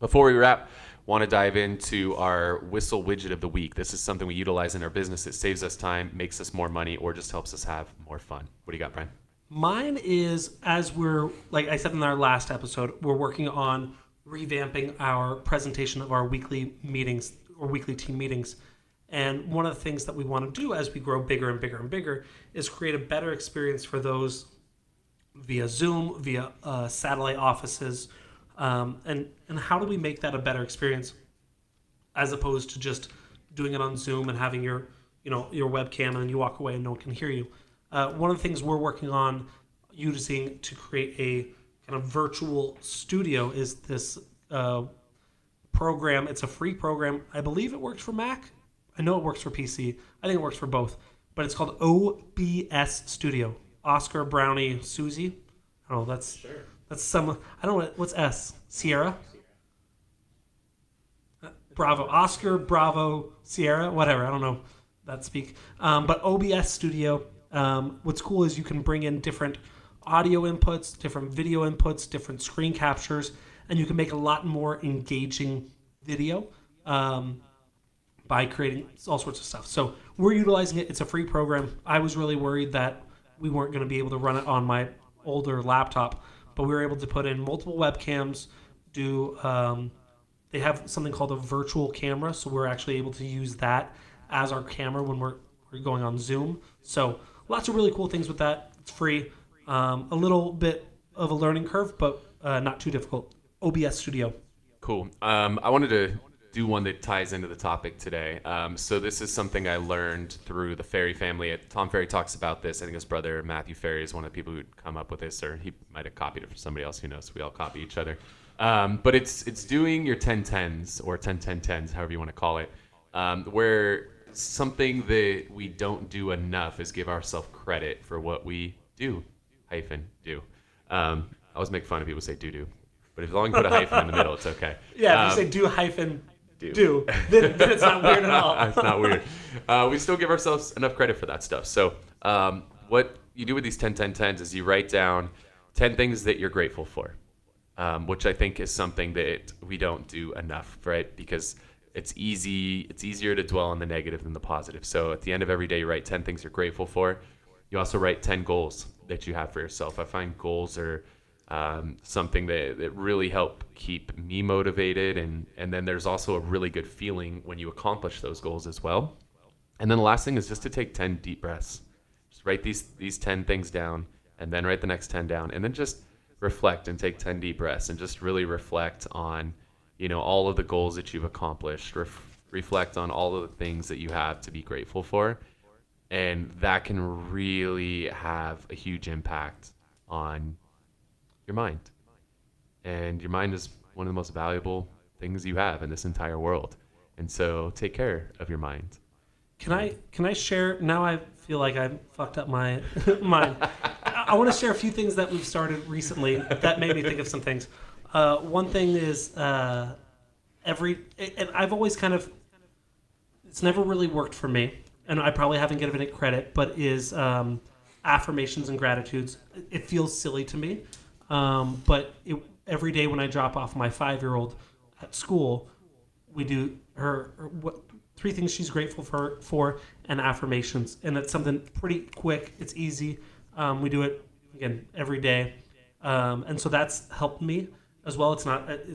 Before we wrap, want to dive into our Whissel widget of the week. This is something we utilize in our business. It saves us time, makes us more money, or just helps us have more fun. What do you got, Bryan? Mine is, as we're, like I said in our last episode, we're working on revamping our presentation of our weekly meetings or weekly team meetings. And one of the things that we want to do as we grow bigger and bigger and bigger is create a better experience for those via Zoom, via satellite offices. And how do we make that a better experience as opposed to just doing it on Zoom and having your webcam and you walk away and no one can hear you. One of the things we're working on using to create a kind of virtual studio is this program. It's a free program. I believe it works for Mac. I know it works for PC. I think it works for both. But it's called OBS Studio. Oscar, Brownie, Susie. I don't know. That's some. I don't know what's S. Sierra. Bravo. Oscar, Bravo, Sierra. Whatever. I don't know that speak. But OBS Studio. What's cool is you can bring in different audio inputs, different video inputs, different screen captures, and you can make a lot more engaging video by creating all sorts of stuff. So we're utilizing it. It's a free program. I was really worried that we weren't going to be able to run it on my older laptop, but we were able to put in multiple webcams, they have something called a virtual camera, so we're actually able to use that as our camera when we're going on Zoom. So lots of really cool things with that. It's free. A little bit of a learning curve, but not too difficult. OBS Studio. Cool. I wanted to do one that ties into the topic today. So this is something I learned through the Ferry family. Tom Ferry talks about this. I think his brother Matthew Ferry is one of the people who come up with this, or he might have copied it from somebody else. Who knows? We all copy each other. But it's doing your 10-10s or 10-10-10s, however you want to call it, where something that we don't do enough is give ourselves credit for what we do. I always make fun of people who say do. But as long as you put a hyphen in the middle, it's okay. Yeah, if you say do hyphen do, then it's not weird at all. It's not weird. We still give ourselves enough credit for that stuff. So what you do with these 10-10-10s is you write down 10 things that you're grateful for, which I think is something that we don't do enough, right? Because it's easier to dwell on the negative than the positive. So at the end of every day, you write 10 things you're grateful for. You also write 10 goals that you have for yourself. I find goals are something that really help keep me motivated. And then there's also a really good feeling when you accomplish those goals as well. And then the last thing is just to take 10 deep breaths. Just write these 10 things down and then write the next 10 down. And then just reflect and take 10 deep breaths and just really reflect on, all of the goals that you've accomplished. Reflect on all of the things that you have to be grateful for. And that can really have a huge impact on your mind. And your mind is one of the most valuable things you have in this entire world. And so take care of your mind. Can I share? Now I feel like I fucked up my mind. I want to share a few things that we've started recently that made me think of some things. One thing is and I've always it's never really worked for me, and I probably haven't given it credit, but is affirmations and gratitudes. It feels silly to me, but every day when I drop off my 5-year-old at school, we do what 3 things she's grateful for and affirmations, and it's something pretty quick. It's easy. We do it again every day, and so that's helped me as well. It's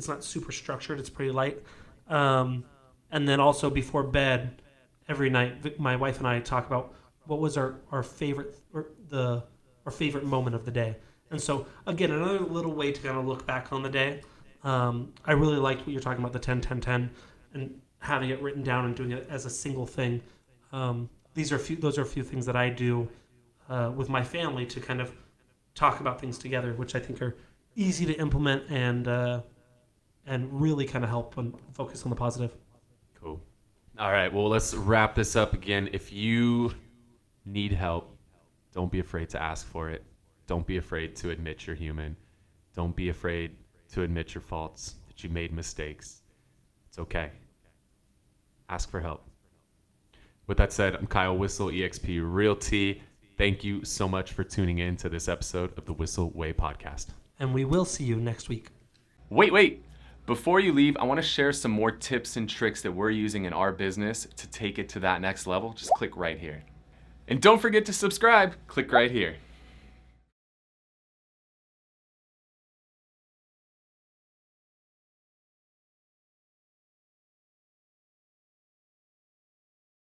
not super structured. It's pretty light, and then also before bed every night, my wife and I talk about what was our favorite our favorite moment of the day. And so again, another little way to kind of look back on the day. I really liked what you're talking about, the 10-10-10, and having it written down and doing it as a single thing. Those are a few things that I do with my family to kind of talk about things together, which I think are easy to implement and really kind of help and focus on the positive. Cool. All right. Well, let's wrap this up again. If you need help, don't be afraid to ask for it. Don't be afraid to admit you're human. Don't be afraid to admit your faults, that you made mistakes. It's okay. Ask for help. With that said, I'm Kyle Whissel, eXp Realty. Thank you so much for tuning in to this episode of the Whissel Way podcast. And we will see you next week. Wait. Before you leave, I want to share some more tips and tricks that we're using in our business to take it to that next level. Just click right here. And don't forget to subscribe. Click right here.